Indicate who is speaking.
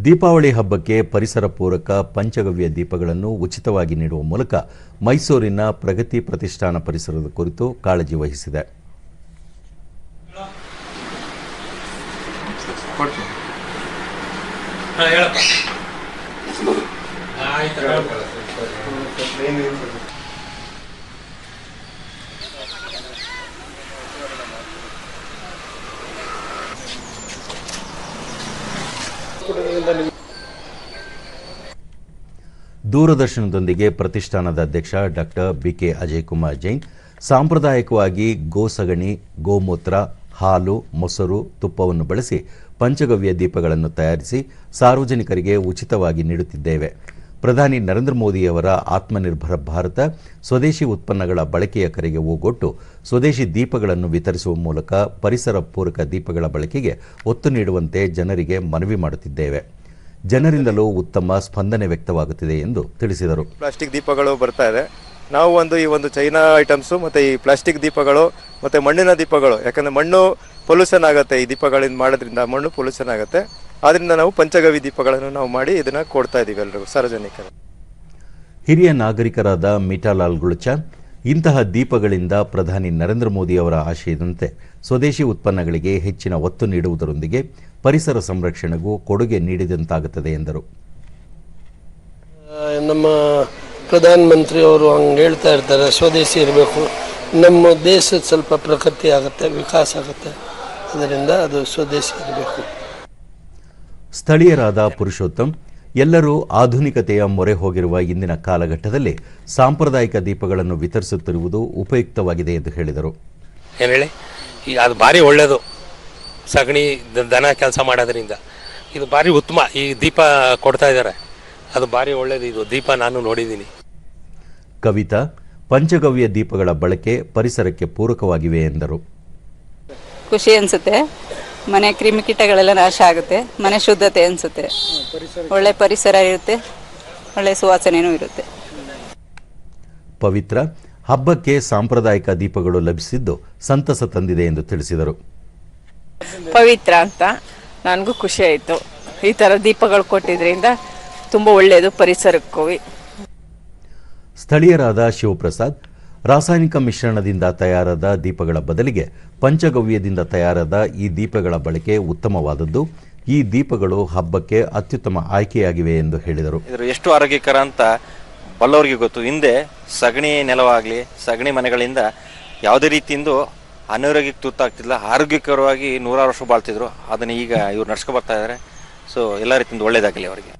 Speaker 1: ದೀಪಾವಳಿ ಹಬ್ಬಕ್ಕೆ ಪರಿಸರ ಪೂರಕ ಪಂಚಗವ್ಯ ದೀಪಗಳನ್ನು ಉಚಿತವಾಗಿ ನೀಡುವ ಮೂಲಕ ಮೈಸೂರಿನ ಪ್ರಗತಿ ಪ್ರತಿಷ್ಠಾನ ಪರಿಸರದ ಕುರಿತು ಕಾಳಜಿ ವಹಿಸಿದೆ. ದೂರದರ್ಶನದೊಂದಿಗೆ ಪ್ರತಿಷ್ಠಾನದ ಅಧ್ಯಕ್ಷ ಡಾಕ್ಟರ್ ಬಿಕೆ ಅಜಯ್ ಕುಮಾರ್ ಜೈನ್ ಸಾಂಪ್ರದಾಯಿಕವಾಗಿ ಗೋಸಗಣಿ, ಗೋಮೂತ್ರ, ಹಾಲು, ಮೊಸರು, ತುಪ್ಪವನ್ನು ಬಳಸಿ ಪಂಚಗವ್ಯ ದೀಪಗಳನ್ನು ತಯಾರಿಸಿ ಸಾರ್ವಜನಿಕರಿಗೆ ಉಚಿತವಾಗಿ ನೀಡುತ್ತಿದ್ದೇವೆ. ಪ್ರಧಾನಿ ನರೇಂದ್ರ ಮೋದಿಯವರ ಆತ್ಮನಿರ್ಭರ ಭಾರತ ಸ್ವದೇಶಿ ಉತ್ಪನ್ನಗಳ ಬಳಕೆಯ ಕರೆಗೆ ಓಗೊಟ್ಟು ಸ್ವದೇಶಿ ದೀಪಗಳನ್ನು ವಿತರಿಸುವ ಮೂಲಕ ಪರಿಸರ ಪೂರಕ ದೀಪಗಳ ಬಳಕೆಗೆ ಒತ್ತು ನೀಡುವಂತೆ ಜನರಿಗೆ ಮನವಿ ಮಾಡುತ್ತಿದ್ದೇವೆ. ಜನರಿಂದಲೂ ಉತ್ತಮ ಸ್ಪಂದನೆ ವ್ಯಕ್ತವಾಗುತ್ತಿದೆ ಎಂದು ತಿಳಿಸಿದರು.
Speaker 2: ಪ್ಲಾಸ್ಟಿಕ್ ದೀಪಗಳು ಬರ್ತಾ ಇದೆ. ನಾವು ಈ ಒಂದು ಚೈನಾ ಐಟಮ್ಸು ಮತ್ತು ಈ ಪ್ಲಾಸ್ಟಿಕ್ ದೀಪಗಳು ಮತ್ತು ಮಣ್ಣಿನ ದೀಪಗಳು, ಯಾಕಂದರೆ ಮಣ್ಣು ಪೊಲ್ಯೂಷನ್ ಆಗುತ್ತೆ. ಈ ದೀಪಗಳಿಂದ ಮಾಡೋದ್ರಿಂದ ಮಣ್ಣು ಪೊಲ್ಯೂಷನ್ ಆಗುತ್ತೆ. ಆದ್ದರಿಂದ ನಾವು ಪಂಚಗವ್ಯ ದೀಪಗಳನ್ನು ನಾವು ಮಾಡಿ ಇದನ್ನು ಕೊಡ್ತಾ ಇದ್ದೀವಿ ಎಲ್ಲರಿಗೂ ಸಾರ್ವಜನಿಕರು.
Speaker 1: ಹಿರಿಯ ನಾಗರಿಕರಾದ ಮಿಠಾಲಾಲ್ ಗುಳ್ಚ, ಇಂತಹ ದೀಪಗಳಿಂದ ಪ್ರಧಾನಿ ನರೇಂದ್ರ ಮೋದಿ ಅವರ ಆಶಯದಂತೆ ಸ್ವದೇಶಿ ಉತ್ಪನ್ನಗಳಿಗೆ ಹೆಚ್ಚಿನ ಒತ್ತು ನೀಡುವುದರೊಂದಿಗೆ ಪರಿಸರ ಸಂರಕ್ಷಣೆಗೂ ಕೊಡುಗೆ ನೀಡಿದಂತಾಗುತ್ತದೆ ಎಂದರು.
Speaker 3: ನಮ್ಮ ಪ್ರಧಾನಮಂತ್ರಿ ಅವರು ಹಂಗೆ ಹೇಳ್ತಾ ಇರ್ತಾರೆ, ಸ್ವದೇಶಿ ಇರಬೇಕು, ನಮ್ಮ ದೇಶದ ಸ್ವಲ್ಪ ಪ್ರಗತಿ ಆಗುತ್ತೆ, ವಿಕಾಸ ಆಗುತ್ತೆ, ಅದರಿಂದ ಅದು ಸ್ವದೇಶಿ ಇರಬೇಕು.
Speaker 1: ಸ್ಥಳೀಯರಾದ ಪುರುಷೋತ್ತಮ್, ಎಲ್ಲರೂ ಆಧುನಿಕತೆಯ ಮೊರೆ ಹೋಗಿರುವ ಇಂದಿನ ಕಾಲಘಟ್ಟದಲ್ಲಿ ಸಾಂಪ್ರದಾಯಿಕ ದೀಪಗಳನ್ನು ವಿತರಿಸುತ್ತಿರುವುದು ಉಪಯುಕ್ತವಾಗಿದೆ ಎಂದು ಹೇಳಿದರು.
Speaker 4: ಏನು ಹೇಳಿ, ಅದು ಭಾರಿ ಒಳ್ಳೆಯದು. ಸಗಣಿ ದನ ಕೆಲಸ ಮಾಡೋದ್ರಿಂದ ಇದು ಭಾರಿ ಉತ್ತಮ. ಈ ದೀಪ ಕೊಡ್ತಾ ಇದ್ದಾರೆ, ಅದು ಭಾರಿ ಒಳ್ಳೆಯದು. ಇದು ದೀಪ ನಾನು ನೋಡಿದ್ದೀನಿ.
Speaker 1: ಕವಿತಾ, ಪಂಚಗವ್ಯ ದೀಪಗಳ ಬಳಕೆ ಪರಿಸರಕ್ಕೆ ಪೂರಕವಾಗಿವೆ ಎಂದರು.
Speaker 5: ಖುಷಿ ಅನಿಸುತ್ತೆ, ಮನೆ ಕ್ರಿಮಿಕೀಟಗಳೆಲ್ಲ ನಾಶ ಆಗುತ್ತೆ, ಮನೆ ಶುದ್ಧತೆ ಅನಿಸುತ್ತೆ, ಒಳ್ಳೆ ಪರಿಸರ ಇರುತ್ತೆ, ಒಳ್ಳೆ ಸುವಾಸನೆಯೂ ಇರುತ್ತೆ.
Speaker 1: ಪವಿತ್ರ, ಹಬ್ಬಕ್ಕೆ ಸಾಂಪ್ರದಾಯಿಕ ದೀಪಗಳು ಲಭಿಸಿದ್ದು ಸಂತಸ ತಂದಿದೆ ಎಂದು ತಿಳಿಸಿದರು.
Speaker 6: ಪವಿತ್ರ ಅಂತ, ನನಗೂ ಖುಷಿ ಆಯಿತು. ಈ ಥರ ದೀಪಗಳು ಕೊಟ್ಟಿದ್ರಿಂದ ತುಂಬ ಒಳ್ಳೆಯದು ಪರಿಸರಕ್ಕೂ.
Speaker 1: ಸ್ಥಳೀಯರಾದ ಶಿವಪ್ರಸಾದ್, ರಾಸಾಯನಿಕ ಮಿಶ್ರಣದಿಂದ ತಯಾರಾದ ದೀಪಗಳ ಬದಲಿಗೆ ಪಂಚಗವ್ಯದಿಂದ ತಯಾರಾದ ಈ ದೀಪಗಳ ಬಳಕೆ ಉತ್ತಮವಾದದ್ದು. ಈ ದೀಪಗಳು ಹಬ್ಬಕ್ಕೆ ಅತ್ಯುತ್ತಮ ಆಯ್ಕೆಯಾಗಿವೆ ಎಂದು ಹೇಳಿದರು.
Speaker 7: ಎಷ್ಟು ಆರೋಗ್ಯಕರ ಅಂತ ಬಲ್ಲವರಿಗೆ ಗೊತ್ತು. ಹಿಂದೆ ಸಗಣಿ ನೆಲವಾಗಲಿ, ಸಗಣಿ ಮನೆಗಳಿಂದ ಯಾವುದೇ ರೀತಿಯಿಂದ ಅನಾರೋಗ್ಯಕ್ಕೆ ತುತ್ತಾಗ್ತಿಲ್ಲ, ಆರೋಗ್ಯಕರವಾಗಿ 100 ವರ್ಷ ಬಾಳ್ತಿದ್ರು. ಅದನ್ನು ಈಗ ಇವ್ರು ನಡ್ಸ್ಕೊ ಬರ್ತಾ ಇದ್ದಾರೆ. ಸೊ ಎಲ್ಲ ರೀತಿಯಿಂದ ಒಳ್ಳೇದಾಗಲಿ ಅವರಿಗೆ.